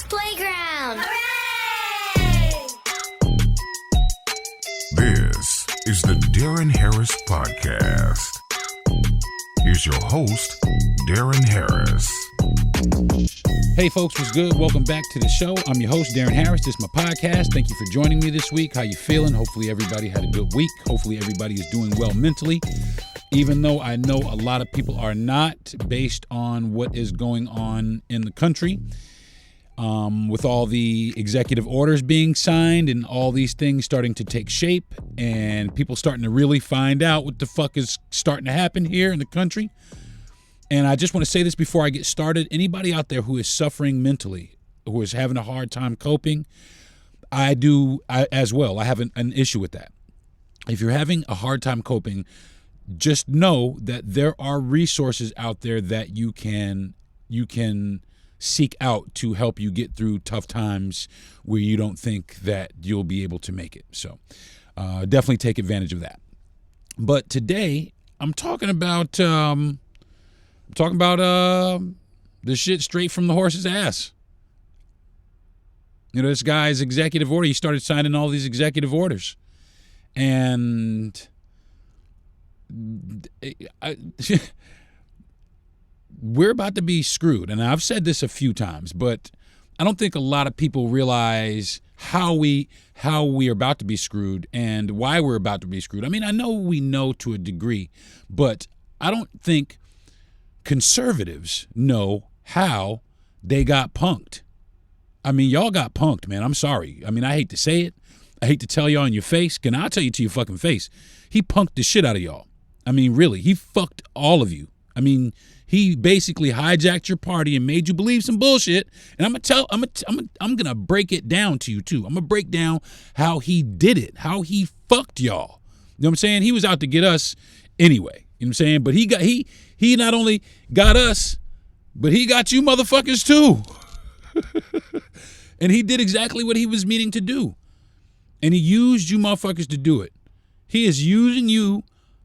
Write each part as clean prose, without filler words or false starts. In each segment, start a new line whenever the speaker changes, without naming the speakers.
Playground!
Hooray!
This is the Darren Harris Podcast. Here's your host, Darren Harris.
Hey folks, what's good? Welcome back to the show. I'm your host, Darren Harris. This is my podcast. Thank you for joining me this week. How you feeling? Hopefully everybody had a good week. Hopefully everybody is doing well mentally, even though I know a lot of people are not, based on what is going on in the country. With all the executive orders being signed and all these things starting to take shape and people starting to really find out what the fuck is starting to happen here in the country. And I just want to say this before I get started. Anybody out there who is suffering mentally, who is having a hard time coping, I as well. I have an issue with that. If you're having a hard time coping, just know that there are resources out there that you can seek out to help you get through tough times where you don't think that you'll be able to make it. So definitely take advantage of that. But today I'm talking about the shit straight from the horse's ass. You know, this guy's executive order, he started signing all these executive orders. And we're about to be screwed. And I've said this a few times, but I don't think a lot of people realize how we are about to be screwed and why we're about to be screwed. I mean, I know we know to a degree, but I don't think conservatives know how they got punked. I mean, y'all got punked, man. I'm sorry. I mean, I hate to say it. I hate to tell y'all in your face. Can I tell you to your fucking face? He punked the shit out of y'all. I mean, really, he fucked all of you. I mean, he basically hijacked your party and made you believe some bullshit. And I'm gonna break it down to you too. I'm gonna break down how he did it, how he fucked y'all. You know what I'm saying? He was out to get us anyway. You know what I'm saying? But he not only got us, but he got you motherfuckers too. And he did exactly what he was meaning to do. And he used you motherfuckers to do it. He is using you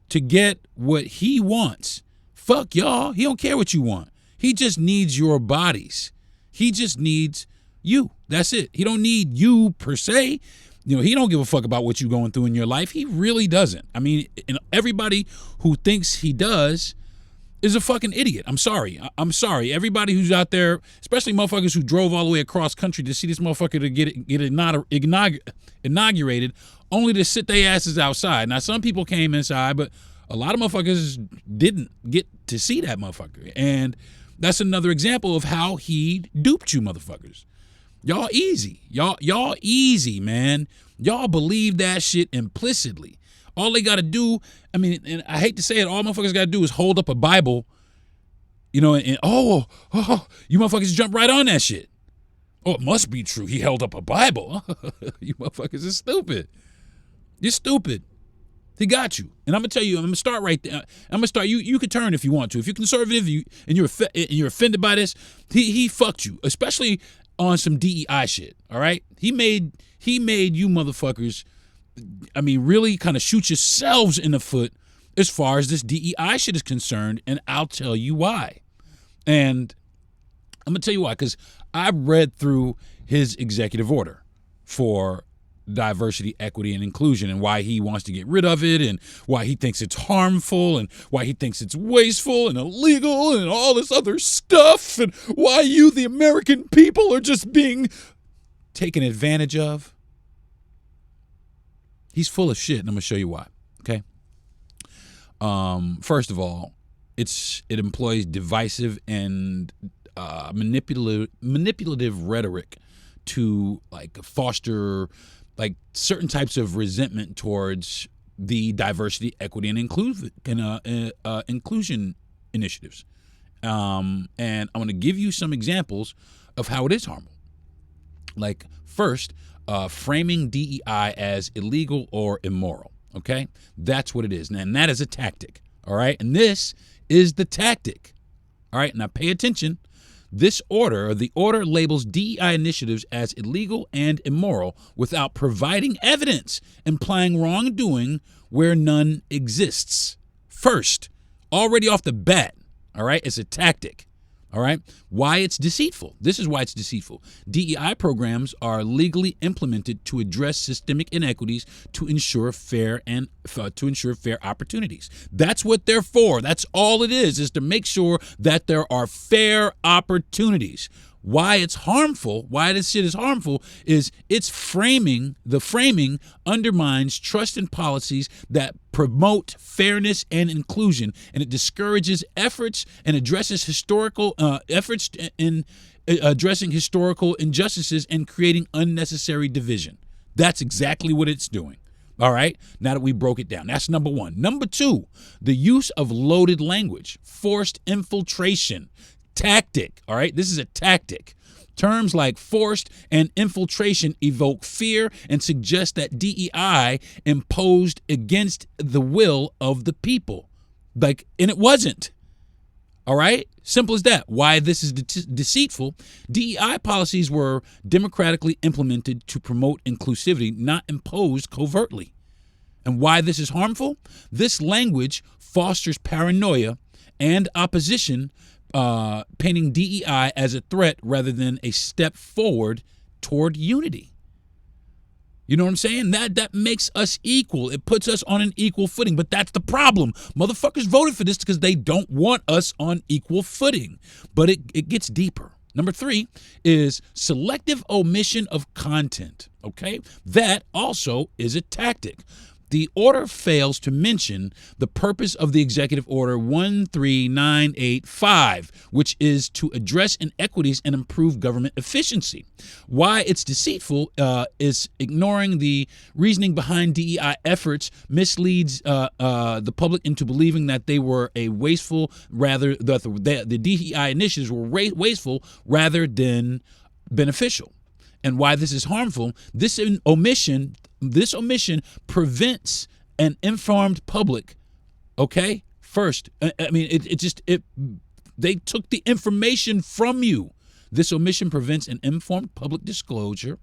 to get what he wants. Fuck y'all. He don't care what you want. He just needs your bodies. He just needs you. That's it. He don't need you per se. You know, he don't give a fuck about what you're going through in your life. He really doesn't. I mean, and everybody who thinks he does is a fucking idiot. I'm sorry. Everybody who's out there, especially motherfuckers who drove all the way across country to see this motherfucker to get inaugurated, only to sit their asses outside. Now, some people came inside, but a lot of motherfuckers didn't get to see that motherfucker. And that's another example of how he duped you motherfuckers. Y'all easy. Y'all easy, man. Y'all believe that shit implicitly. All they got to do, I mean, and I hate to say it, all motherfuckers got to do is hold up a Bible, you know, and you motherfuckers jump right on that shit. Oh, it must be true. He held up a Bible. You motherfuckers are stupid. You're stupid. He got you. And I'm going to tell you, I'm going to start right there. I'm going to start, you can turn if you want to. If you're conservative and you're offended by this, he fucked you, especially on some DEI shit, all right? He made you motherfuckers, I mean, really kind of shoot yourselves in the foot as far as this DEI shit is concerned, and I'll tell you why. And I'm going to tell you why, because I read through his executive order for diversity, equity, and inclusion, and why he wants to get rid of it, and why he thinks it's harmful, and why he thinks it's wasteful and illegal and all this other stuff, and why you, the American people, are just being taken advantage of. He's full of shit, and I'm going to show you why, okay? First of all, it employs divisive and manipulative rhetoric to like foster like certain types of resentment towards the diversity, equity, and inclusion initiatives. And I'm going to give you some examples of how it is harmful. Like first, framing DEI as illegal or immoral. Okay, that's what it is, and that is a tactic. All right, and this is the tactic. All right, now pay attention. This order, the order labels DEI initiatives as illegal and immoral without providing evidence implying wrongdoing where none exists. First, already off the bat, all right, it's a tactic. All right. Why it's deceitful. This is why it's deceitful. DEI programs are legally implemented to address systemic inequities to ensure fair opportunities. That's what they're for. That's all it is to make sure that there are fair opportunities. Why it's harmful, why this shit is harmful, is the framing undermines trust in policies that promote fairness and inclusion, and it discourages efforts and addresses historical efforts in addressing historical injustices and creating unnecessary division. That's exactly what it's doing. All right, now that we broke it down, that's number one. Number two, the use of loaded language, forced infiltration, tactic. All right, this is a tactic. Terms like forced and infiltration evoke fear and suggest that DEI imposed against the will of the people. And it wasn't. All right, simple as that. Why this is deceitful. DEI policies were democratically implemented to promote inclusivity, not imposed covertly. And why this is harmful? This language fosters paranoia and opposition, painting DEI as a threat rather than a step forward toward unity. You know what I'm saying? That makes us equal. It puts us on an equal footing. But that's the problem. Motherfuckers voted for this because they don't want us on equal footing. But it gets deeper. Number three is selective omission of content. Okay? That also is a tactic. The order fails to mention the purpose of the Executive Order 13985, which is to address inequities and improve government efficiency. Why it's deceitful is ignoring the reasoning behind DEI efforts misleads the public into believing that they were a wasteful, the DEI initiatives were wasteful rather than beneficial. And why this is harmful, this omission prevents an informed public. Okay, first, they took the information from you. This omission prevents an informed public disclosure.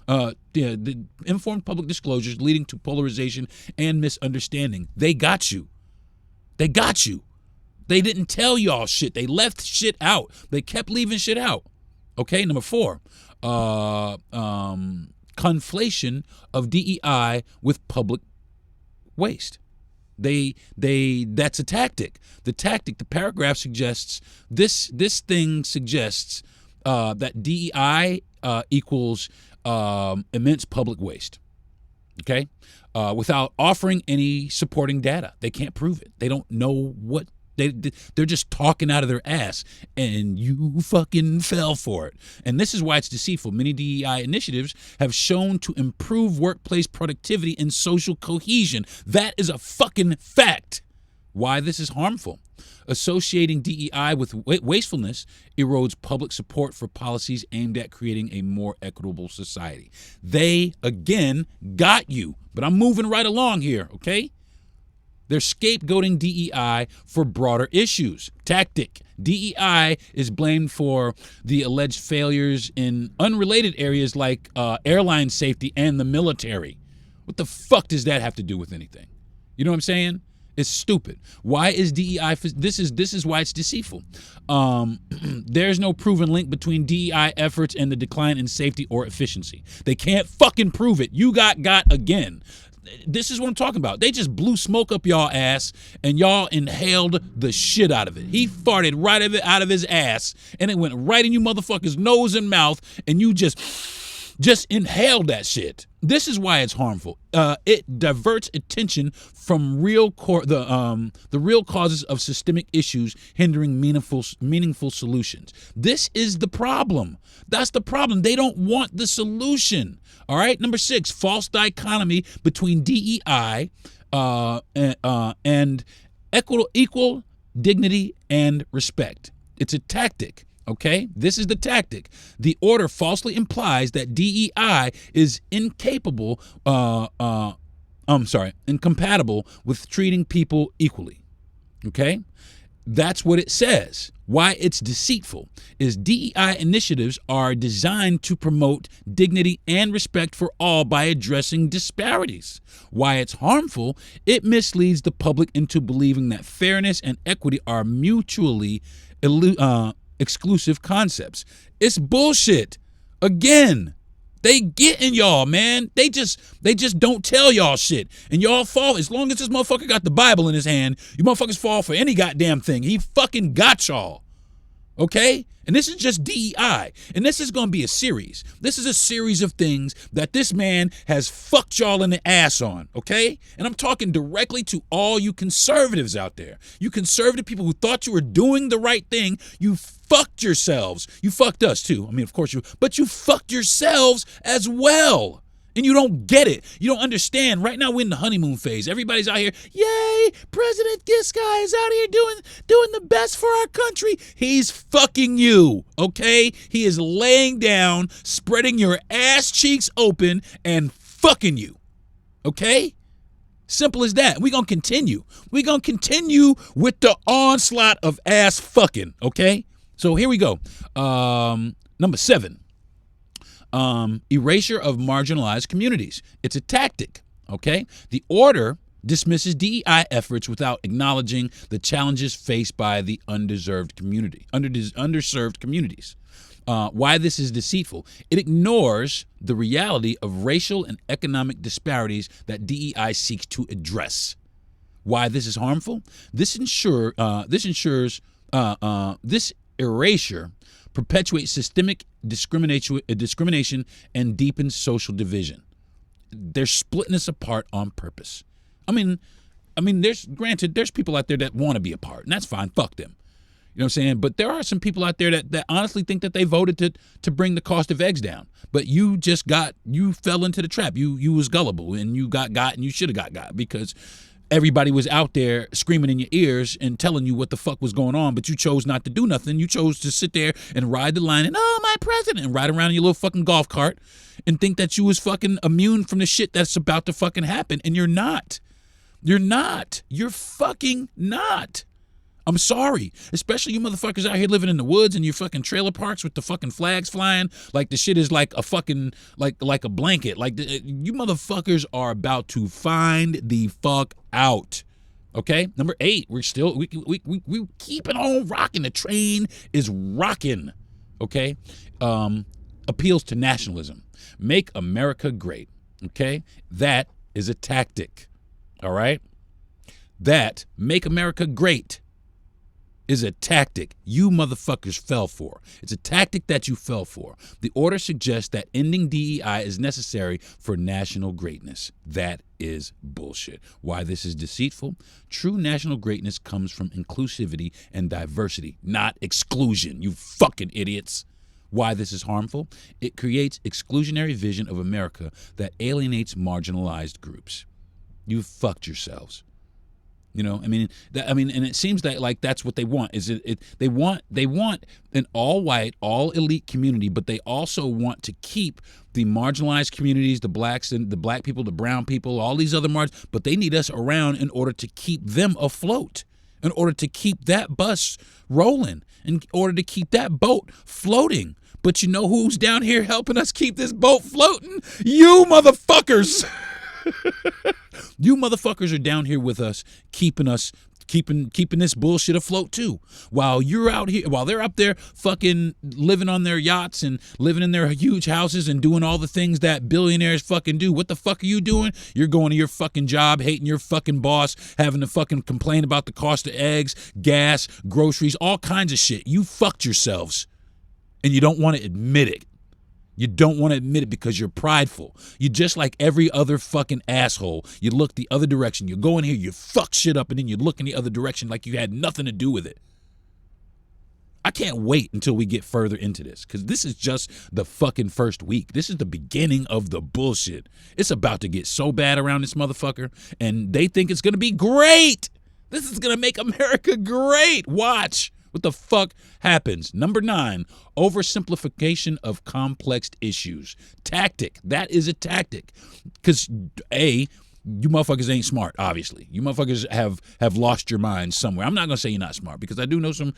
The informed public disclosures leading to polarization and misunderstanding. They got you. They didn't tell y'all shit. They left shit out. They kept leaving shit out. Okay, number four. Conflation of DEI with public waste. That's a tactic. The paragraph suggests this thing suggests that DEI equals immense public waste. Okay, without offering any supporting data. They can't prove it. They don't know what. They're just talking out of their ass, and you fucking fell for it. And this is why it's deceitful. Many DEI initiatives have shown to improve workplace productivity and social cohesion. That is a fucking fact. Why this is harmful. Associating DEI with wastefulness erodes public support for policies aimed at creating a more equitable society. They, again, got you. But I'm moving right along here, okay? They're scapegoating DEI for broader issues. Tactic. DEI is blamed for the alleged failures in unrelated areas like airline safety and the military. What the fuck does that have to do with anything? You know what I'm saying? It's stupid. Why is DEI? This is why it's deceitful. There's no proven link between DEI efforts and the decline in safety or efficiency. They can't fucking prove it. You got again. This is what I'm talking about. They just blew smoke up y'all ass and y'all inhaled the shit out of it. He farted right out of his ass and it went right in you motherfuckers' nose and mouth and you just inhaled that shit. This is why it's harmful. It diverts attention from the real causes of systemic issues, hindering meaningful solutions. This is the problem. That's the problem. They don't want the solution. All right. Number 6, false dichotomy between DEI and equal dignity and respect. It's a tactic. Okay, this is the tactic. The order falsely implies that DEI is incompatible with treating people equally. Okay, that's what it says. Why it's deceitful is DEI initiatives are designed to promote dignity and respect for all by addressing disparities. Why it's harmful, it misleads the public into believing that fairness and equity are mutually exclusive concepts. It's bullshit. Again, they getting y'all, man. They just don't tell y'all shit. And y'all fall, as long as this motherfucker got the Bible in his hand, you motherfuckers fall for any goddamn thing. He fucking got y'all. Okay? And this is just DEI. And this is going to be a series. This is a series of things that this man has fucked y'all in the ass on. Okay? And I'm talking directly to all you conservatives out there. You conservative people who thought you were doing the right thing. You fucked yourselves. You fucked us too. I mean, of course but you fucked yourselves as well. And you don't get it. You don't understand. Right now we're in the honeymoon phase. Everybody's out here, yay, President this guy is out here doing the best for our country. He's fucking you, okay? He is laying down, spreading your ass cheeks open, and fucking you, okay? Simple as that. We're going to continue. We're going to continue with the onslaught of ass fucking, okay? So here we go. Number 7. Erasure of marginalized communities. It's a tactic, okay? The order dismisses DEI efforts without acknowledging the challenges faced by the underserved communities. Why this is deceitful. It ignores the reality of racial and economic disparities that DEI seeks to address. Why this is harmful? This erasure perpetuates systemic discrimination and deepens social division. They're splitting us apart on purpose. I mean, there's people out there that want to be apart, and that's fine. Fuck them. You know what I'm saying? But there are some people out there that honestly think that they voted to bring the cost of eggs down. But you fell into the trap. You was gullible, and you got and you should have got because everybody was out there screaming in your ears and telling you what the fuck was going on, but you chose not to do nothing. You chose to sit there and ride the line and, oh, my president, and ride around in your little fucking golf cart and think that you was fucking immune from the shit that's about to fucking happen. And you're not. You're not. You're fucking not. I'm sorry. Especially you motherfuckers out here living in the woods and your fucking trailer parks with the fucking flags flying like the shit is like a fucking, like a blanket. You motherfuckers are about to find the fuck out. Okay? Number 8, we keeping on rocking. The train is rocking. Okay? Appeals to nationalism. Make America great. Okay? That is a tactic. All right? That make America great is a tactic you motherfuckers fell for. It's a tactic that you fell for. The order suggests that ending DEI is necessary for national greatness. That is bullshit. Why this is deceitful? True national greatness comes from inclusivity and diversity, not exclusion, you fucking idiots. Why this is harmful? It creates exclusionary vision of America that alienates marginalized groups. You fucked yourselves. You know, and it seems that like that's what they want. They want an all-white, all-elite community, but they also want to keep the marginalized communities, the blacks and the black people, the brown people, all these other but they need us around in order to keep them afloat, in order to keep that bus rolling, in order to keep that boat floating. But you know who's down here helping us keep this boat floating? You motherfuckers. You motherfuckers are down here with us, keeping this bullshit afloat too. While you're out here, while they're up there fucking living on their yachts and living in their huge houses and doing all the things that billionaires fucking do. What the fuck are you doing? You're going to your fucking job, hating your fucking boss, having to fucking complain about the cost of eggs, gas, groceries, all kinds of shit. You fucked yourselves, and you don't want to admit it. You don't want to admit it because you're prideful. You're just like every other fucking asshole. You look the other direction. You go in here, you fuck shit up, and then you look in the other direction like you had nothing to do with it. I can't wait until we get further into this because this is just the fucking first week. This is the beginning of the bullshit. It's about to get so bad around this motherfucker, and they think it's going to be great. This is going to make America great. Watch what the fuck happens. Number 9, oversimplification of complex issues. Tactic. That is a tactic. Because, A, you motherfuckers ain't smart, obviously. You motherfuckers have lost your minds somewhere. I'm not going to say you're not smart because I do know some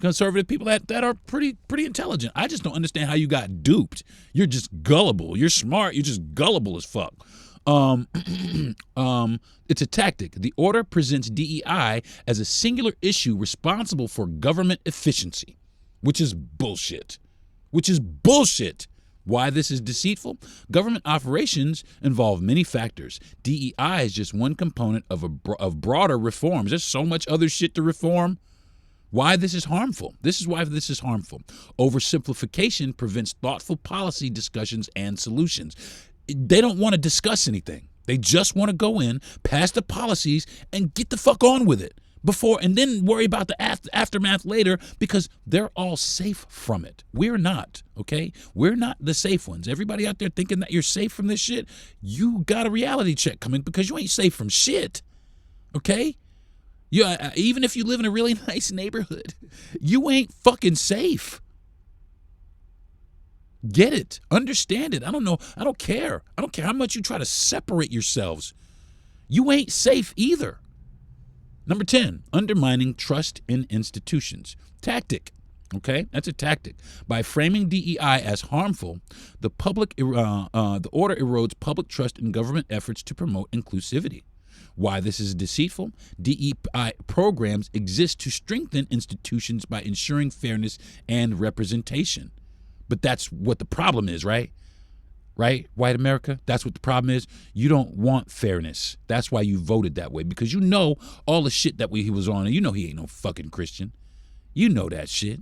conservative people that are pretty intelligent. I just don't understand how you got duped. You're just gullible. You're smart. You're just gullible as fuck. It's a tactic. The order presents DEI as a singular issue responsible for government efficiency. which is bullshit. Why this is deceitful? Government operations involve many factors. DEI is just one component of broader reforms. There's so much other shit to reform. Why this is harmful? This is why this is harmful. Oversimplification prevents thoughtful policy discussions and solutions. They don't want to discuss anything. They just want to go in, pass the policies, and get the fuck on with it and then worry about the aftermath later, because they're all safe from it. We're not, okay? We're not the safe ones. Everybody out there thinking that you're safe from this shit, you got a reality check coming, because you ain't safe from shit, okay? Even if you live in a really nice neighborhood, you ain't fucking safe. Get it. Understand it. I don't know. I don't care. I don't care how much you try to separate yourselves. You ain't safe either. Number 10, undermining trust in institutions. Tactic. Okay, that's a tactic. By framing DEI as harmful, the order erodes public trust in government efforts to promote inclusivity. Why this is deceitful? DEI programs exist to strengthen institutions by ensuring fairness and representation. But that's what the problem is, right? Right, white America? That's what the problem is. You don't want fairness. That's why you voted that way, because you know all the shit that he was on, and you know he ain't no fucking Christian. You know that shit.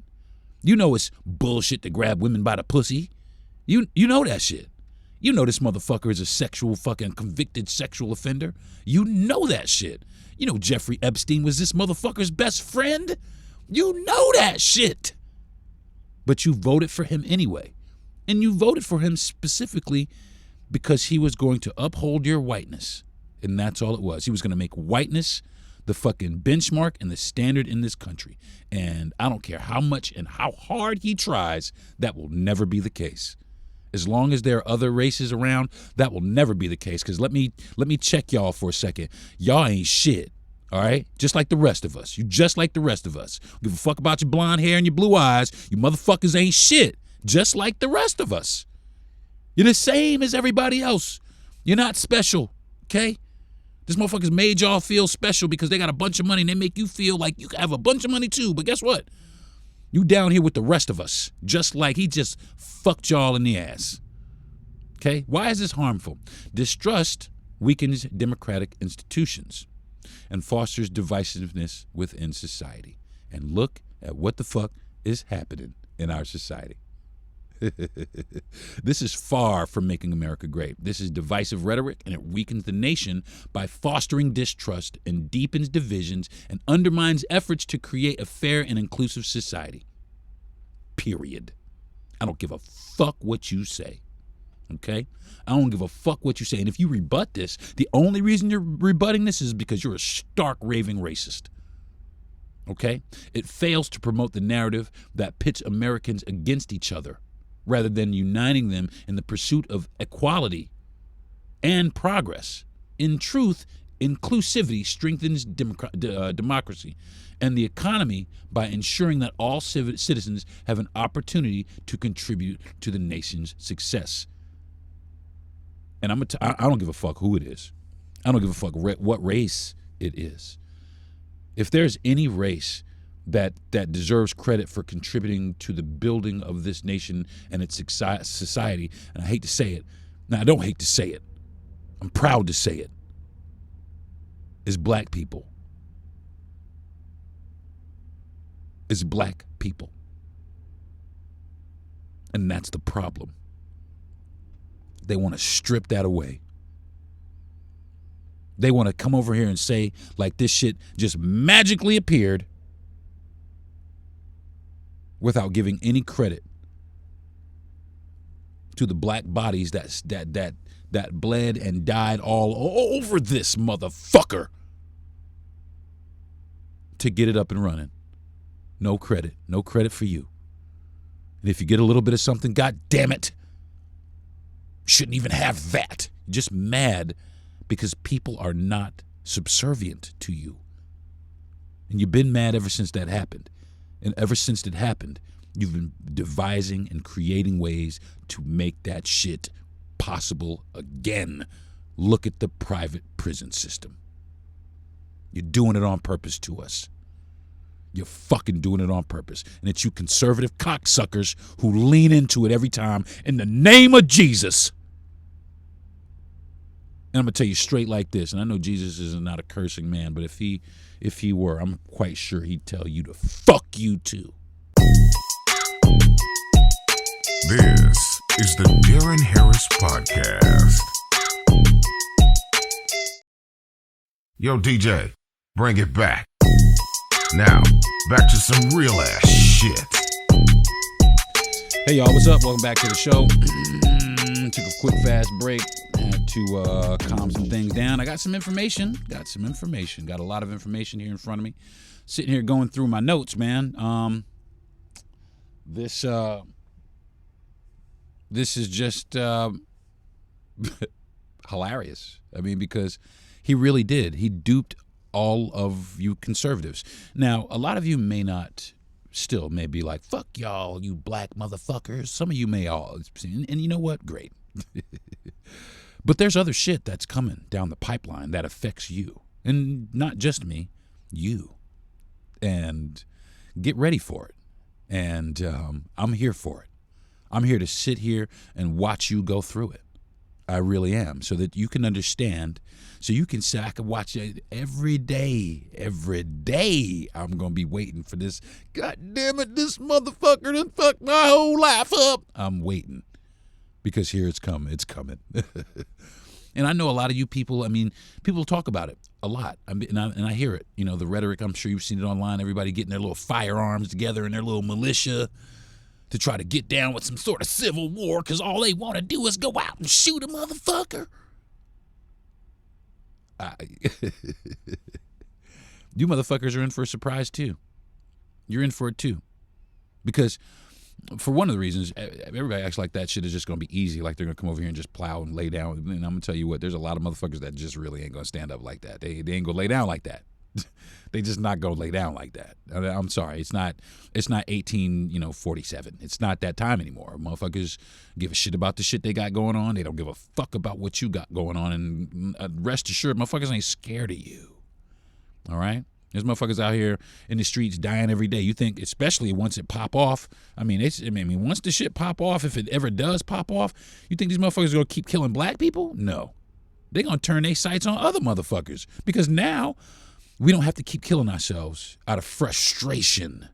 You know it's bullshit to grab women by the pussy. You know that shit. You know this motherfucker is a fucking convicted sexual offender. You know that shit. You know Jeffrey Epstein was this motherfucker's best friend. You know that shit. But you voted for him anyway. And you voted for him specifically because he was going to uphold your whiteness. And that's all it was. He was going to make whiteness the fucking benchmark and the standard in this country. And I don't care how much and how hard he tries, that will never be the case. As long as there are other races around, that will never be the case. Because let me check y'all for a second. Y'all ain't shit. All right? Just like the rest of us. You just like the rest of us. Give a fuck about your blonde hair and your blue eyes. You motherfuckers ain't shit. Just like the rest of us. You're the same as everybody else. You're not special, okay? This motherfuckers made y'all feel special because they got a bunch of money and they make you feel like you have a bunch of money too. But guess what? You down here with the rest of us, just like he just fucked y'all in the ass. Okay? Why is this harmful? Distrust weakens democratic institutions and fosters divisiveness within society. And look at what the fuck is happening in our society. This is far from making America great. This is divisive rhetoric, and it weakens the nation by fostering distrust and deepens divisions and undermines efforts to create a fair and inclusive society. Period. I don't give a fuck what you say. Okay? I don't give a fuck what you say. And if you rebut this, the only reason you're rebutting this is because you're a stark raving racist. Okay? It fails to promote the narrative that pits Americans against each other, rather than uniting them in the pursuit of equality and progress. In truth, inclusivity strengthens democracy and the economy by ensuring that all citizens have an opportunity to contribute to the nation's success. And I don't give a fuck who it is. I don't give a fuck what race it is. If there's any race that deserves credit for contributing to the building of this nation and its society, and I hate to say it. Now, I don't hate to say it. I'm proud to say it. Is black people. Is black people. And that's the problem. They want to strip that away. They want to come over here and say like this shit just magically appeared without giving any credit to the black bodies that bled and died all over this motherfucker to get it up and running. No credit. No credit for you. And if you get a little bit of something, God damn it, shouldn't even have that. Just mad because people are not subservient to you. And you've been mad ever since that happened. And ever since it happened, you've been devising and creating ways to make that shit possible again. Look at the private prison system. You're doing it on purpose to us. You're fucking doing it on purpose. And it's you conservative cocksuckers who lean into it every time in the name of Jesus. And I'm going to tell you straight like this, and I know Jesus is not a cursing man, but if he were, I'm quite sure he'd tell you to fuck you too.
This is the Deron Harris Podcast. Yo, DJ, bring it back. Now, back to some real ass shit.
Hey y'all, what's up? Welcome back to the show. Took a quick fast break. Had to calm some things down. I got some information. Got a lot of information here in front of me. Sitting here going through my notes, man. This is just hilarious. I mean, because he really did. He duped all of you conservatives. Now, a lot of you may not still may be like, fuck y'all, you black motherfuckers. Some of you may all. And you know what? Great. But there's other shit that's coming down the pipeline that affects you. And not just me, you. And get ready for it. And I'm here for it. I'm here to sit here and watch you go through it. I really am, so that you can understand, so you can say, I can watch it every day. Every day I'm going to be waiting for this. God damn it, this motherfucker done fucked my whole life up. I'm waiting, because here it's coming. It's coming. And I know a lot of you people, I mean, people talk about it a lot, and I hear it. You know, the rhetoric, I'm sure you've seen it online, everybody getting their little firearms together and their little militia to try to get down with some sort of civil war because all they want to do is go out and shoot a motherfucker. You motherfuckers are in for a surprise too. You're in for it too. Because for one of the reasons, everybody acts like that shit is just going to be easy, like they're going to come over here and just plow and lay down. And I'm going to tell you what, there's a lot of motherfuckers that just really ain't going to stand up like that. They ain't going to lay down like that. They just not gonna lay down like that. I'm sorry. It's not 1847. It's not that time anymore. Motherfuckers give a shit about the shit they got going on. They don't give a fuck about what you got going on. And rest assured, motherfuckers ain't scared of you. All right? There's motherfuckers out here in the streets dying every day. You think, especially once it pop off. I mean, once the shit pop off, if it ever does pop off, you think these motherfuckers are gonna keep killing black people? No. They're gonna turn their sights on other motherfuckers because now we don't have to keep killing ourselves out of frustration.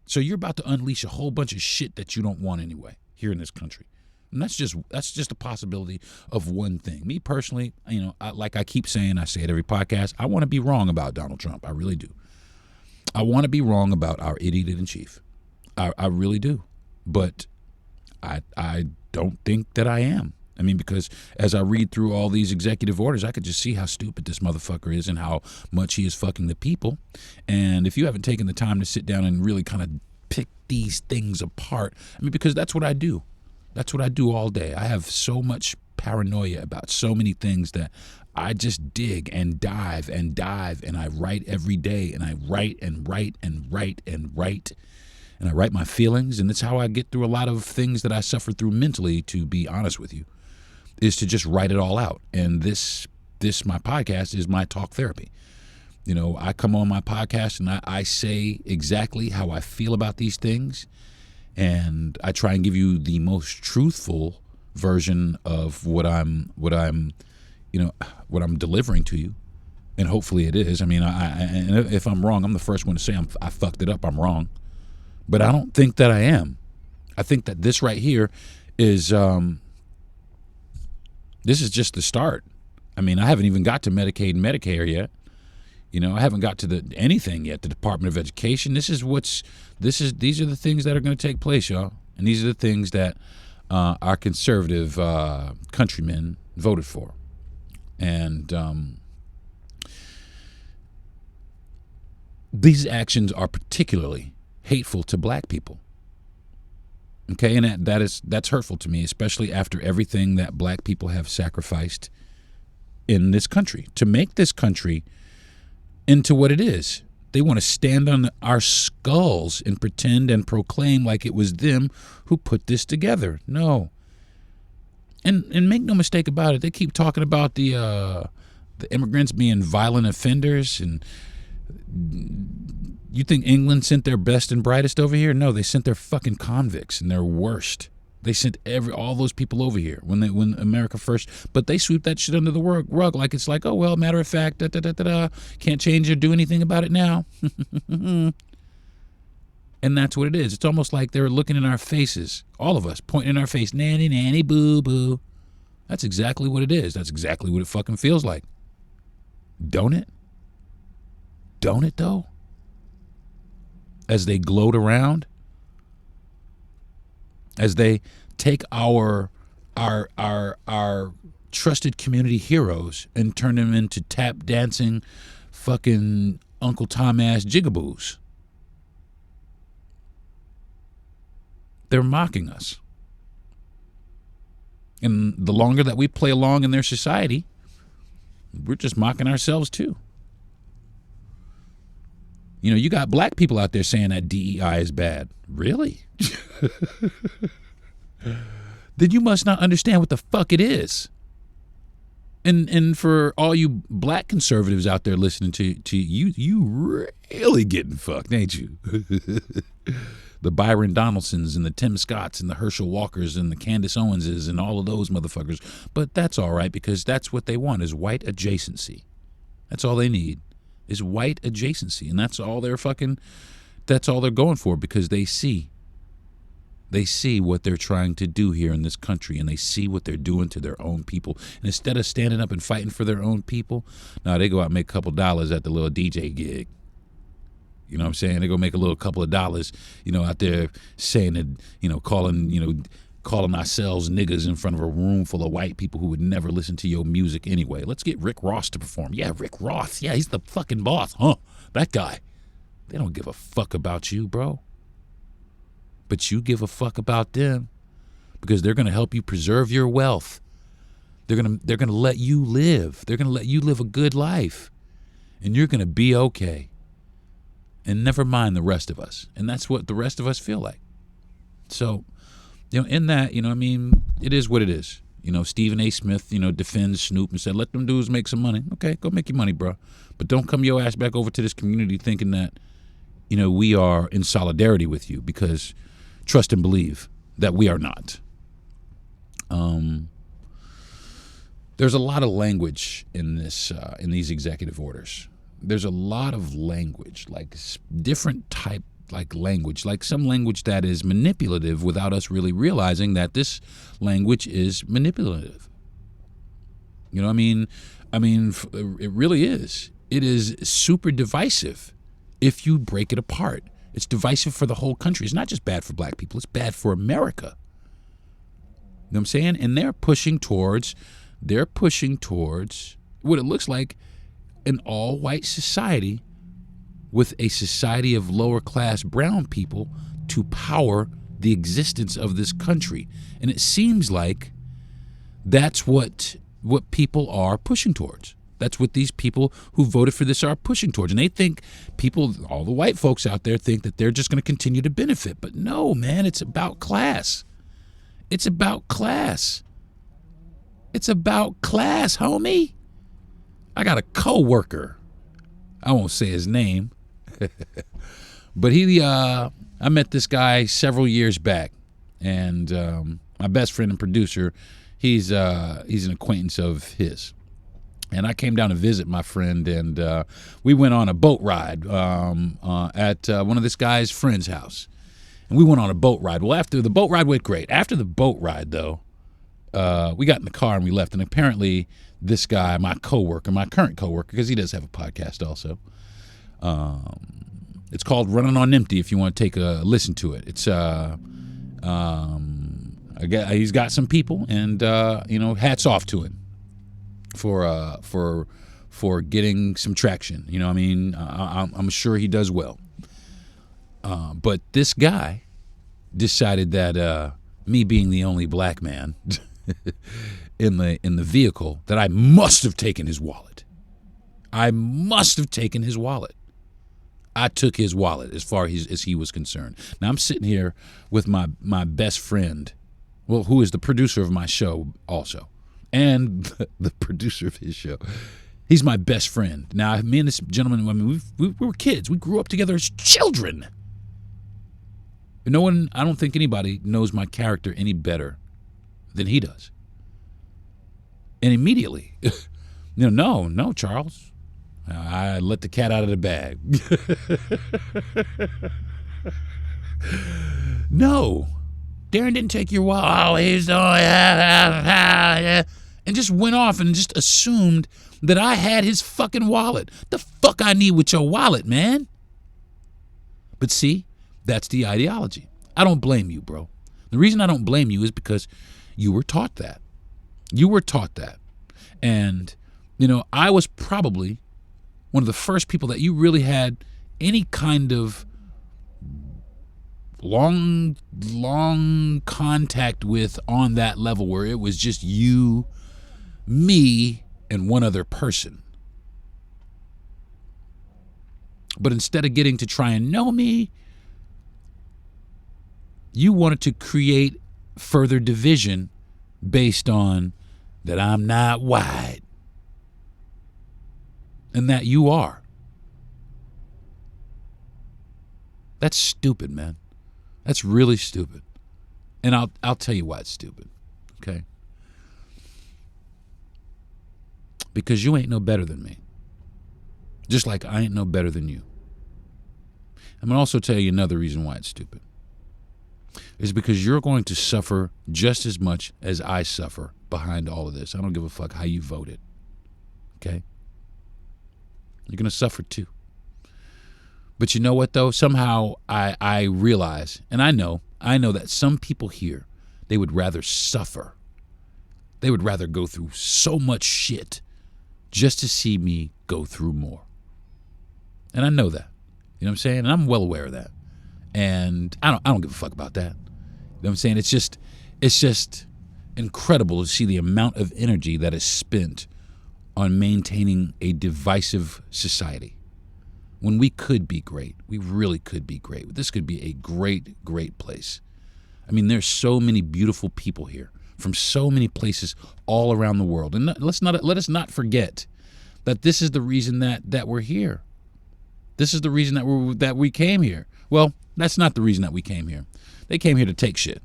So you're about to unleash a whole bunch of shit that you don't want anyway here in this country. And that's just a possibility of one thing. Me personally, like I keep saying, I say it every podcast, I want to be wrong about Donald Trump. I really do. I want to be wrong about our idiot in chief. I really do. But I don't think that I am. I mean, because as I read through all these executive orders, I could just see how stupid this motherfucker is and how much he is fucking the people. And if you haven't taken the time to sit down and really kind of pick these things apart, I mean, because that's what I do. That's what I do all day. I have so much paranoia about so many things that I just dig and dive, and I write every day, and I write and write and write and write. And I write my feelings, and that's how I get through a lot of things that I suffer through mentally, to be honest with you. Is to just write it all out. And this my podcast is my talk therapy. You know, I come on my podcast and I say exactly how I feel about these things, and I try and give you the most truthful version of what I'm delivering to you, and hopefully it is. I mean, and if I'm wrong, I'm the first one to say I fucked it up. I'm wrong, but I don't think that I am. I think that this right here is. This is just the start. I mean, I haven't even got to Medicaid and Medicare yet. I haven't got to anything yet. The Department of Education. These are the things that are going to take place, y'all. And these are the things that our conservative countrymen voted for. And these actions are particularly hateful to black people. Okay, and that's hurtful to me, especially after everything that black people have sacrificed in this country to make this country into what it is. They want to stand on our skulls and pretend and proclaim like it was them who put this together. No. And make no mistake about it, they keep talking about the immigrants being violent offenders, and You think England sent their best and brightest over here? No, they sent their fucking convicts and their worst. They sent all those people over here when America first, but they sweep that shit under the rug like it's like, oh well, matter of fact, can't change or do anything about it now. And that's what it is. It's almost like they're looking in our faces, all of us, pointing in our face, nanny, nanny, boo, boo. That's exactly what it is. That's exactly what it fucking feels like. Don't it? Don't it, though? As they gloat around, as they take our trusted community heroes and turn them into tap dancing fucking Uncle Tom ass jigaboos. They're mocking us. And the longer that we play along in their society, we're just mocking ourselves too. You know, you got black people out there saying that DEI is bad. Really? Then you must not understand what the fuck it is. And for all you black conservatives out there listening to you, you really getting fucked, ain't you? The Byron Donaldsons and the Tim Scotts and the Herschel Walkers and the Candace Owenses and all of those motherfuckers. But that's all right, because that's what they want, is white adjacency. That's all they need, is white adjacency. And that's all they're going for, because they see what they're trying to do here in this country, and they see what they're doing to their own people. And instead of standing up and fighting for their own people, now they go out and make a couple dollars at the little DJ gig. You know what I'm saying? They go make a little couple of dollars, out there saying that, calling ourselves niggas in front of a room full of white people who would never listen to your music anyway. Let's get Rick Ross to perform. Yeah, Rick Ross. Yeah, he's the fucking boss. Huh? That guy. They don't give a fuck about you, bro. But you give a fuck about them, because they're going to help you preserve your wealth. They're going to let you live. They're going to let you live a good life. And you're going to be okay. And never mind the rest of us. And that's what the rest of us feel like. So, in that, it is what it is. Stephen A. Smith, defends Snoop and said, let them dudes make some money. Okay, go make your money, bro. But don't come your ass back over to this community thinking that, we are in solidarity with you, because trust and believe that we are not. There's a lot of language in these executive orders. There's a lot of language, like different type, like language, like some language that is manipulative without us really realizing that this language is manipulative. It really is. It is super divisive if you break it apart. It's divisive for the whole country. It's not just bad for black people. It's bad for America. You know what I'm saying? And they're pushing towards what it looks like an all-white society with a society of lower-class brown people to power the existence of this country. And it seems like that's what people are pushing towards. That's what these people who voted for this are pushing towards. And they think all the white folks out there think that they're just going to continue to benefit. But no, man, it's about class. It's about class. It's about class, homie. I got a coworker. I won't say his name. But I met this guy several years back. And my best friend and producer, he's an acquaintance of his. And I came down to visit my friend, and we went on a boat ride at one of this guy's friend's house. And we went on a boat ride. Well, after the boat ride went great. After the boat ride, though, we got in the car and we left. And apparently this guy, my current coworker, because he does have a podcast also, it's called Running on Empty, if you want to take a listen to it. It's he's got some people, and hats off to him for getting some traction. I'm sure he does well. But this guy decided that me being the only black man in the vehicle, that I must have taken his wallet. I took his wallet as far as he was concerned. Now I'm sitting here with my best friend, who is the producer of my show also, and the producer of his show. He's my best friend. Now, me and this gentleman, I mean, we were kids. We grew up together as children. No one, I don't think anybody knows my character any better than he does. And immediately, no, Charles. I let the cat out of the bag. No, Deron didn't take your wallet. Oh, he's and just went off and just assumed that I had his fucking wallet. The fuck I need with your wallet, man? But see, that's the ideology. I don't blame you, bro. The reason I don't blame you is because you were taught that. You were taught that. And, I was probably one of the first people that you really had any kind of long contact with on that level where it was just you, me, and one other person. But instead of getting to try and know me, you wanted to create further division based on that I'm not white and that you are. That's stupid, man. That's really stupid. And I'll tell you why it's stupid, okay? Because you ain't no better than me. Just like I ain't no better than you. I'm going to also tell you another reason why it's stupid. It's because you're going to suffer just as much as I suffer behind all of this. I don't give a fuck how you voted. Okay? You're going to suffer too. But you know what, though? Somehow I realize, and I know that some people here, they would rather suffer. They would rather go through so much shit just to see me go through more. And I know that. You know what I'm saying? And I'm well aware of that. And I don't give a fuck about that. You know what I'm saying? It's just incredible to see the amount of energy that is spent on maintaining a divisive society. When we could be great. We really could be great. This could be a great, great place. I mean, there's so many beautiful people here from so many places all around the world. And let us not forget that this is the reason that we're here. This is the reason that we came here. Well, that's not the reason that we came here. They came here to take shit.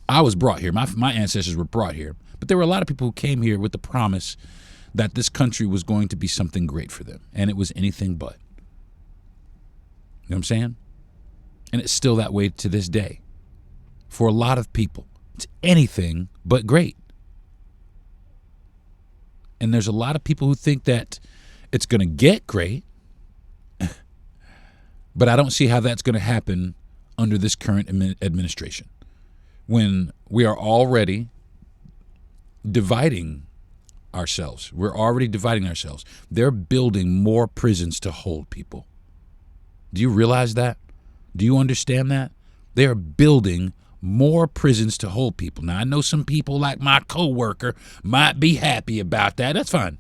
I was brought here. My ancestors were brought here. But there were a lot of people who came here with the promise that this country was going to be something great for them. And it was anything but. You know what I'm saying? And it's still that way to this day. For a lot of people, it's anything but great. And there's a lot of people who think that it's going to get great. But I don't see how that's going to happen under this current administration. When we are already dividing ourselves. We're already dividing ourselves. They're building more prisons to hold people. Do you realize that? Do you understand that? They are building more prisons to hold people. Now, I know some people like my coworker might be happy about that. That's fine.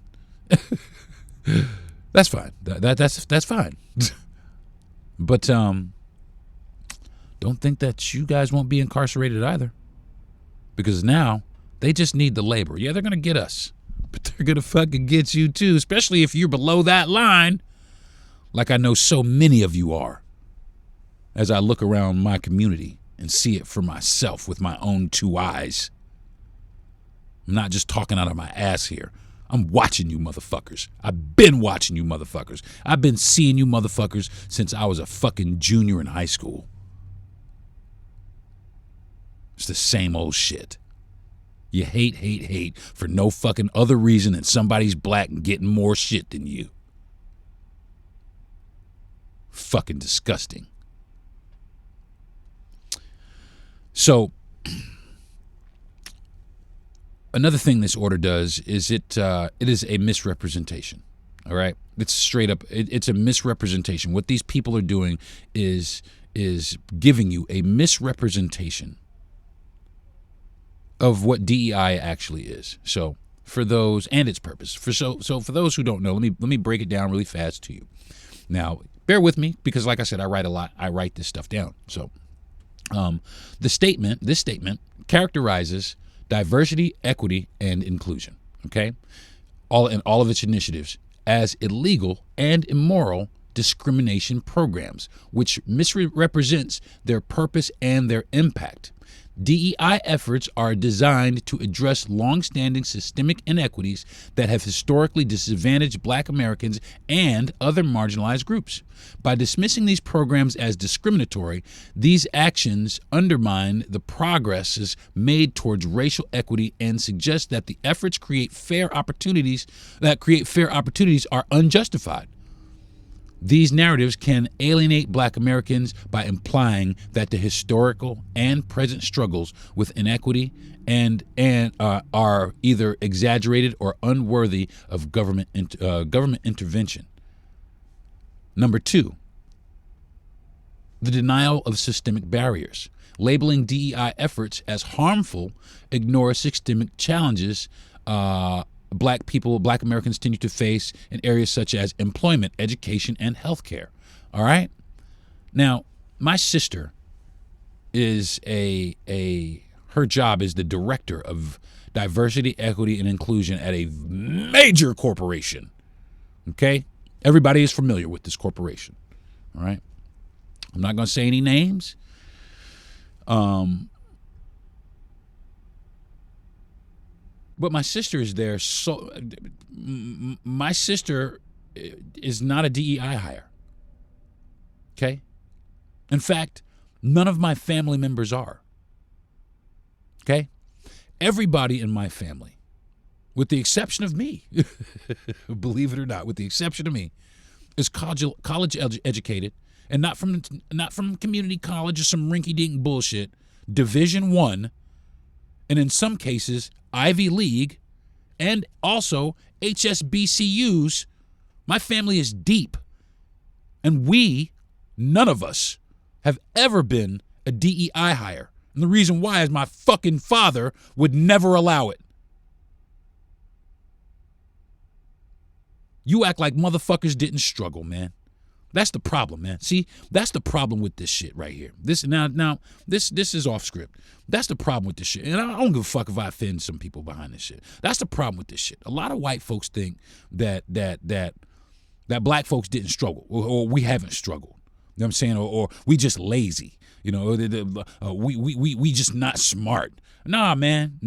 That's fine. That's fine. But don't think that you guys won't be incarcerated either. Because now they just need the labor. Yeah, they're going to get us. But they're going to fucking get you too, especially if you're below that line, like I know so many of you are, as I look around my community and see it for myself with my own two eyes. I'm not just talking out of my ass here. I'm watching you motherfuckers. I've been watching you motherfuckers. I've been seeing you motherfuckers since I was a fucking junior in high school. It's the same old shit. You hate for no fucking other reason than somebody's black and getting more shit than you. Fucking disgusting. So, another thing this order does is it is a misrepresentation. All right, it's straight up. It's a misrepresentation. What these people are doing is giving you a misrepresentation of what DEI actually is. So for those, and its purpose. So for those who don't know, let me break it down really fast to you. Now, bear with me because, like I said, I write a lot. I write this stuff down. So this statement characterizes diversity, equity, and inclusion. Okay, all of its initiatives as illegal and immoral discrimination programs, which misrepresents their purpose and their impact. DEI efforts are designed to address longstanding systemic inequities that have historically disadvantaged Black Americans and other marginalized groups. By dismissing these programs as discriminatory, these actions undermine the progresses made towards racial equity and suggest that the efforts create fair opportunities are unjustified. These narratives can alienate Black Americans by implying that the historical and present struggles with inequity and are either exaggerated or unworthy of government intervention. Number 2, the denial of systemic barriers. Labeling DEI efforts as harmful ignores systemic challenges Black Americans continue to face in areas such as employment, education, and healthcare. All right? Now, my sister is her job is the director of diversity, equity, and inclusion at a major corporation. Okay? Everybody is familiar with this corporation. All right? I'm not going to say any names. But my sister is there. So my sister is not a DEI hire. Okay? In fact, none of my family members are. Okay? Everybody in my family, with the exception of me, believe it or not, with the exception of me, is college educated, and not from community college or some rinky-dink bullshit, Division I, and in some cases, Ivy League, and also HSBCUs. My family is deep. And none of us, have ever been a DEI hire. And the reason why is my fucking father would never allow it. You act like motherfuckers didn't struggle, man. That's the problem, man. See, that's the problem with this shit right here. This is off script. That's the problem with this shit. And I don't give a fuck if I offend some people behind this shit. That's the problem with this shit. A lot of white folks think that Black folks didn't struggle, or we haven't struggled. You know what I'm saying? Or we just lazy. You know, we just not smart. Nah, man.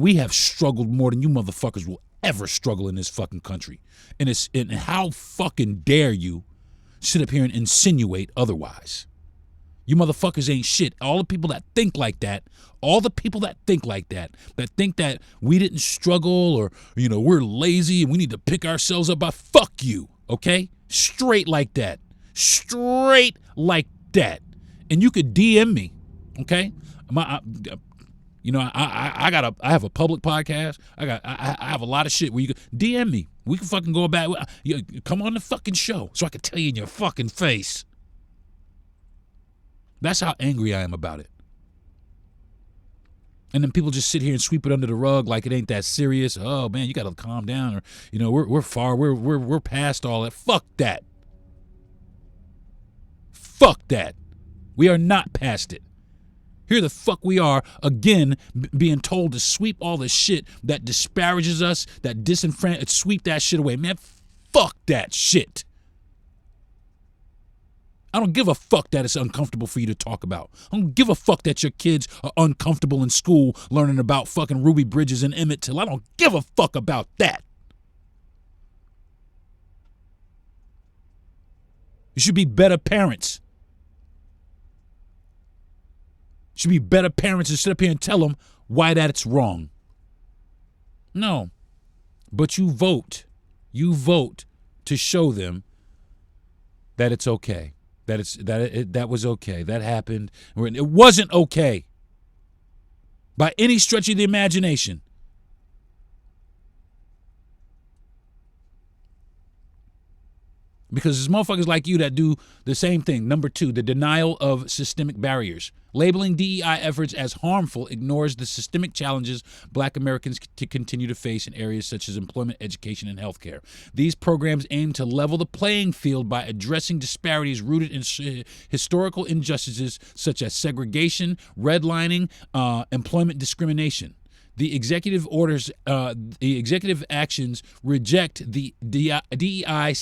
We have struggled more than you motherfuckers will ever struggle in this fucking country. And how fucking dare you sit up here and insinuate otherwise. You motherfuckers ain't shit. All the people that think like that, that think that we didn't struggle, or, you know, we're lazy and we need to pick ourselves up, fuck you, okay? Straight like that. And you could DM me, okay? I have a public podcast. I have a lot of shit where you can DM me. We can fucking go back. Come on the fucking show so I can tell you in your fucking face. That's how angry I am about it. And then people just sit here and sweep it under the rug like it ain't that serious. Oh man, you gotta calm down, or, you know, we're past all that. Fuck that. We are not past it. Here the fuck we are, again, being told to sweep all the shit that disparages us, that sweep that shit away. Man, fuck that shit. I don't give a fuck that it's uncomfortable for you to talk about. I don't give a fuck that your kids are uncomfortable in school learning about fucking Ruby Bridges and Emmett Till. I don't give a fuck about that. You should be better parents. Should be better parents to sit up here and tell them why that's wrong. No. But you vote to show them that it's okay. That was okay. That happened. It wasn't okay. By any stretch of the imagination. Because there's motherfuckers like you that do the same thing. Number 2, the denial of systemic barriers. Labeling DEI efforts as harmful ignores the systemic challenges Black Americans continue to face in areas such as employment, education, and healthcare. These programs aim to level the playing field by addressing disparities rooted in historical injustices such as segregation, redlining, employment discrimination. The executive orders, the executive actions reject the DEI.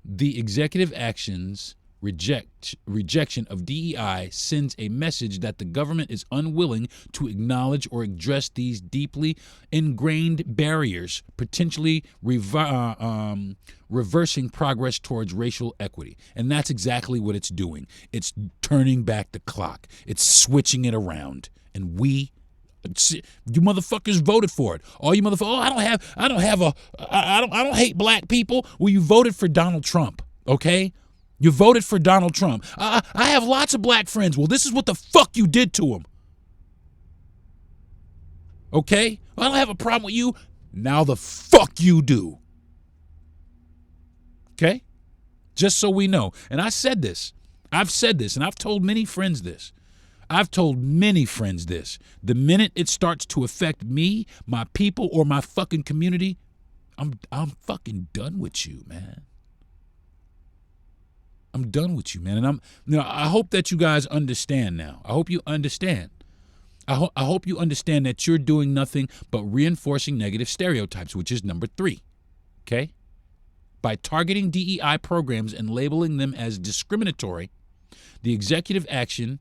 The executive actions rejection of DEI sends a message that the government is unwilling to acknowledge or address these deeply ingrained barriers, potentially reversing progress towards racial equity. And that's exactly what it's doing. It's turning back the clock. It's switching it around. And you motherfuckers voted for it. All you motherfuckers, I don't hate black people. Well, you voted for Donald Trump, okay? You voted for Donald Trump. I have lots of black friends. Well, this is what the fuck you did to them. Okay? I don't have a problem with you. Now the fuck you do. Okay? Just so we know. And I said this. I've said this, and I've told many friends this. The minute it starts to affect me, my people, or my fucking community, I'm fucking done with you, man. I'm done with you, man. And I hope that you guys understand now. I hope you understand. I hope you understand that you're doing nothing but reinforcing negative stereotypes, which is number 3. Okay? By targeting DEI programs and labeling them as discriminatory, the executive action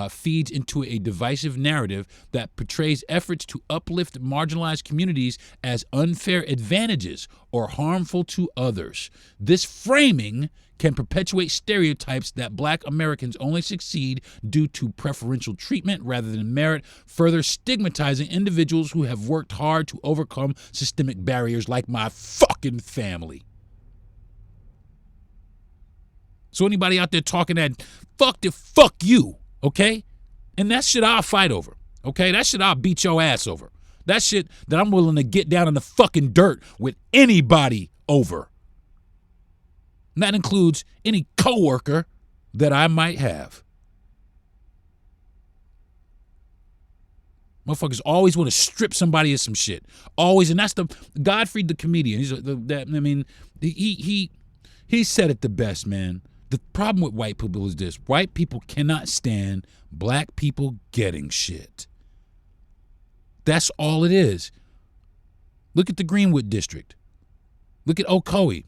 feeds into a divisive narrative that portrays efforts to uplift marginalized communities as unfair advantages or harmful to others. This framing can perpetuate stereotypes that black Americans only succeed due to preferential treatment rather than merit, further stigmatizing individuals who have worked hard to overcome systemic barriers like my fucking family. So anybody out there talking that fuck you, okay? And that shit I'll fight over, okay? That shit I'll beat your ass over. That shit that I'm willing to get down in the fucking dirt with anybody over. And that includes any coworker that I might have. Motherfuckers always want to strip somebody of some shit. Always, and that's the Godfrey the comedian. He said it the best, man. The problem with white people is this. White people cannot stand black people getting shit. That's all it is. Look at the Greenwood district. Look at Ocoee.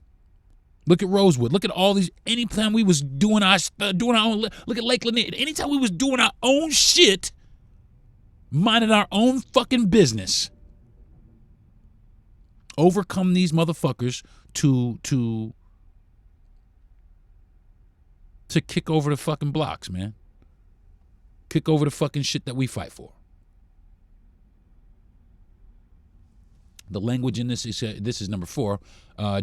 Look at Rosewood. Look at all these. Anytime we was doing our own. Look at Lake Lanier. Anytime we was doing our own shit, minding our own fucking business, overcome these motherfuckers to kick over the fucking blocks, man. Kick over the fucking shit that we fight for. The language in this is number 4,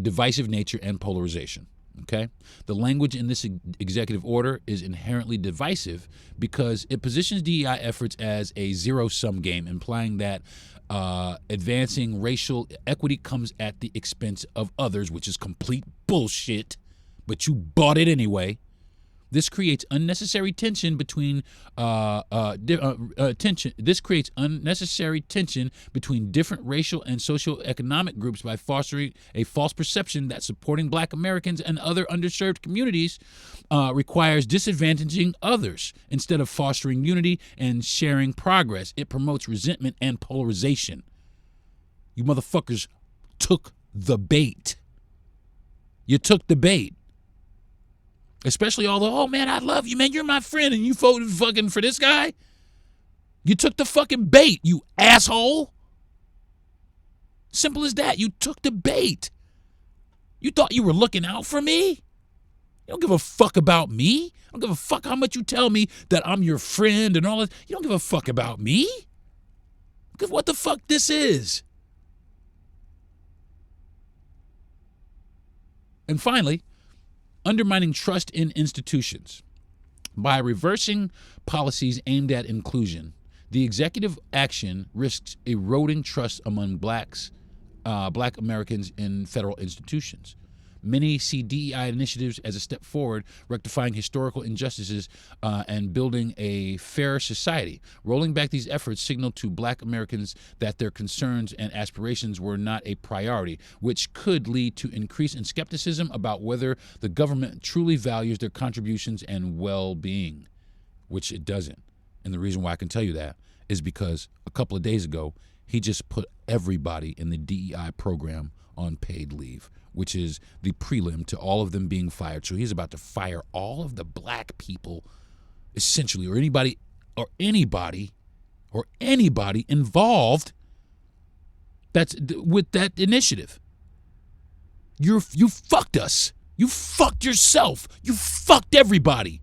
divisive nature and polarization. Okay? The language in this executive order is inherently divisive because it positions DEI efforts as a zero-sum game, implying that advancing racial equity comes at the expense of others, which is complete bullshit, but you bought it anyway. This creates unnecessary tension between This creates unnecessary tension between different racial and socioeconomic groups by fostering a false perception that supporting black Americans and other underserved communities requires disadvantaging others instead of fostering unity and sharing progress. It promotes resentment and polarization. You motherfuckers took the bait. You took the bait. Especially all the, oh man, I love you, man, you're my friend, and you voted fucking for this guy? You took the fucking bait, you asshole. Simple as that. You took the bait. You thought you were looking out for me? You don't give a fuck about me. I don't give a fuck how much you tell me that I'm your friend and all that. You don't give a fuck about me. Because what the fuck this is. And finally, undermining trust in institutions. By reversing policies aimed at inclusion, the executive action risks eroding trust among black Americans in federal institutions. Many see DEI initiatives as a step forward, rectifying historical injustices and building a fairer society. Rolling back these efforts signal to black Americans that their concerns and aspirations were not a priority, which could lead to increase in skepticism about whether the government truly values their contributions and well-being, which it doesn't. And the reason why I can tell you that is because a couple of days ago, he just put everybody in the DEI program on paid leave, which is the prelim to all of them being fired. So he's about to fire all of the black people, essentially, or anybody involved that's with that initiative. You fucked us. You fucked yourself. You fucked everybody.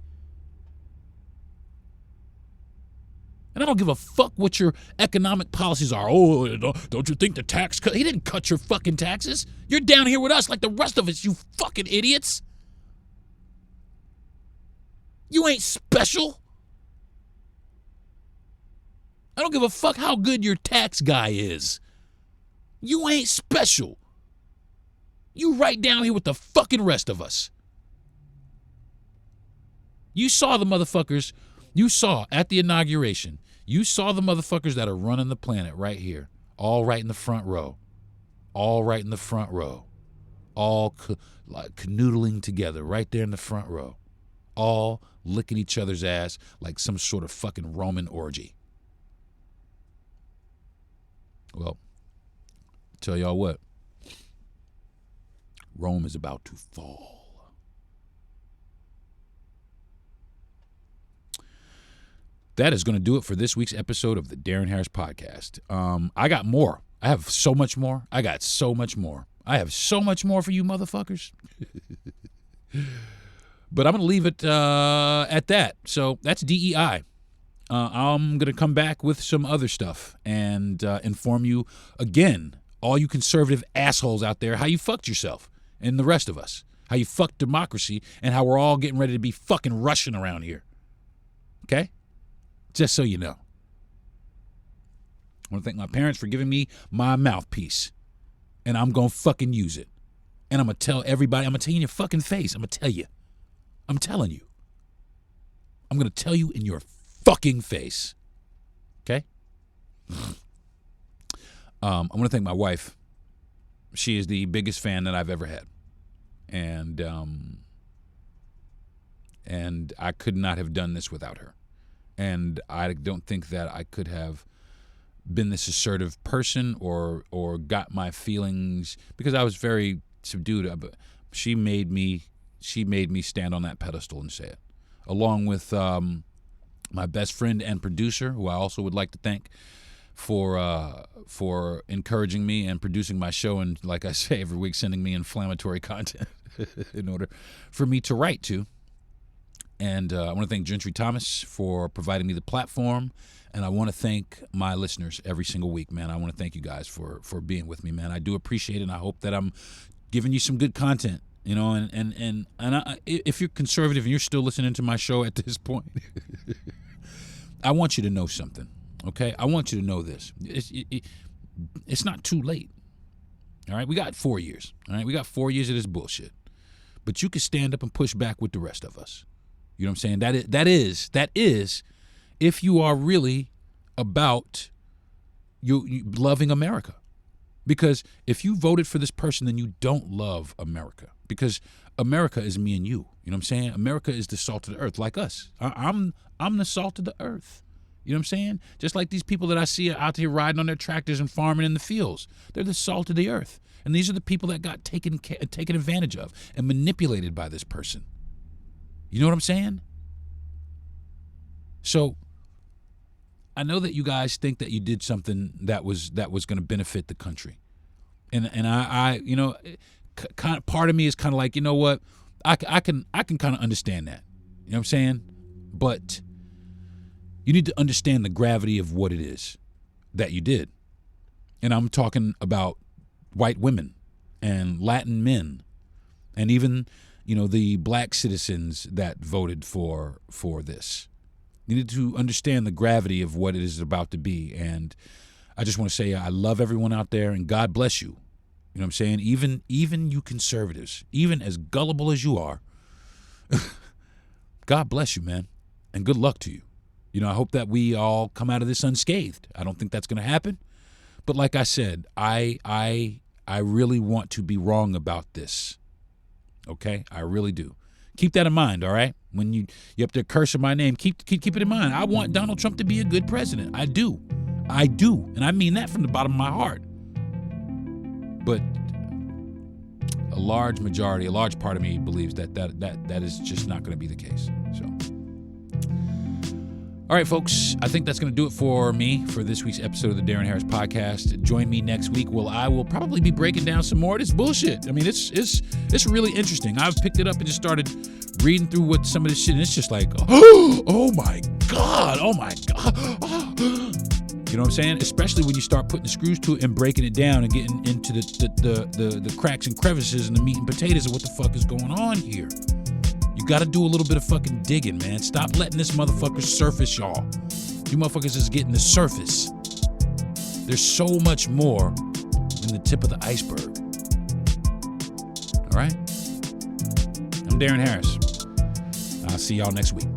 And I don't give a fuck what your economic policies are. Oh, don't you think the tax cut? He didn't cut your fucking taxes. You're down here with us like the rest of us, you fucking idiots. You ain't special. I don't give a fuck how good your tax guy is. You ain't special. You right down here with the fucking rest of us. You saw the motherfuckers. You saw at the inauguration. You saw the motherfuckers that are running the planet right here. All right in the front row. All right in the front row. All like canoodling together right there in the front row. All licking each other's ass like some sort of fucking Roman orgy. Well, tell y'all what. Rome is about to fall. That is going to do it for this week's episode of the Darren Harris Podcast. I got more. I have so much more. I got so much more. I have so much more for you motherfuckers. But I'm going to leave it at that. So that's DEI. I'm going to come back with some other stuff and inform you again, all you conservative assholes out there, how you fucked yourself and the rest of us, how you fucked democracy and how we're all getting ready to be fucking Russian around here. Okay? Just so you know. I want to thank my parents for giving me my mouthpiece. And I'm going to fucking use it. And I'm going to tell everybody, I'm going to tell you in your fucking face. I'm going to tell you. I'm telling you. I'm going to tell you in your fucking face. Okay? I want to thank my wife. She is the biggest fan that I've ever had. And I could not have done this without her. And I don't think that I could have been this assertive person or got my feelings, because I was very subdued. But she made me stand on that pedestal and say it, along with my best friend and producer, who I also would like to thank for encouraging me and producing my show, and like I say every week, sending me inflammatory content in order for me to write to. And I want to thank Gentry Thomas for providing me the platform. And I want to thank my listeners every single week, man. I want to thank you guys for being with me, man. I do appreciate it, and I hope that I'm giving you some good content, you know. And if you're conservative and you're still listening to my show at this point, I want you to know something, okay? I want you to know this. It's not too late, all right? We got 4 years, all right? We got 4 years of this bullshit. But you can stand up and push back with the rest of us. You know what I'm saying? That is, if you are really about you loving America. Because if you voted for this person, then you don't love America. Because America is me and you. You know what I'm saying? America is the salt of the earth, like us. I'm the salt of the earth. You know what I'm saying? Just like these people that I see out here riding on their tractors and farming in the fields. They're the salt of the earth. And these are the people that got taken advantage of and manipulated by this person. You know what I'm saying? So I know that you guys think that you did something that was going to benefit the country, and I you know, kind of part of me is kind of like, you know what, I can kind of understand that. You know what I'm saying? But you need to understand the gravity of what it is that you did, and I'm talking about white women and Latin men, and even, you know, the black citizens that voted for this. You need to understand the gravity of what it is about to be. And I just want to say I love everyone out there, and God bless you. You know what I'm saying? Even you conservatives, even as gullible as you are, God bless you, man. And good luck to you. You know, I hope that we all come out of this unscathed. I don't think that's going to happen. But like I said, I really want to be wrong about this. Okay? I really do. Keep that in mind, all right? When you up there cursing my name, keep it in mind. I want Donald Trump to be a good president. I do. And I mean that from the bottom of my heart. But a large part of me believes that is just not going to be the case. So, all right, folks, I think that's going to do it for me for this week's episode of the Darren Harris Podcast. Join me next week. I will probably be breaking down some more of this bullshit. I mean, it's really interesting. I've picked it up and just started reading through what some of this shit, and it's just like, oh my God. You know what I'm saying? Especially when you start putting the screws to it and breaking it down and getting into the cracks and crevices and the meat and potatoes of what the fuck is going on here. You got to do a little bit of fucking digging, man. Stop letting this motherfucker surface, y'all. You motherfuckers is getting the surface. There's so much more than the tip of the iceberg. All right? I'm Darren Harris. I'll see y'all next week.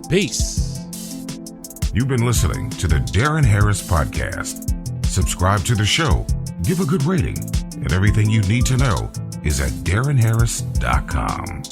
Peace.
You've been listening to the Darren Harris Podcast. Subscribe to the show, give a good rating, and everything you need to know is at DarrenHarris.com.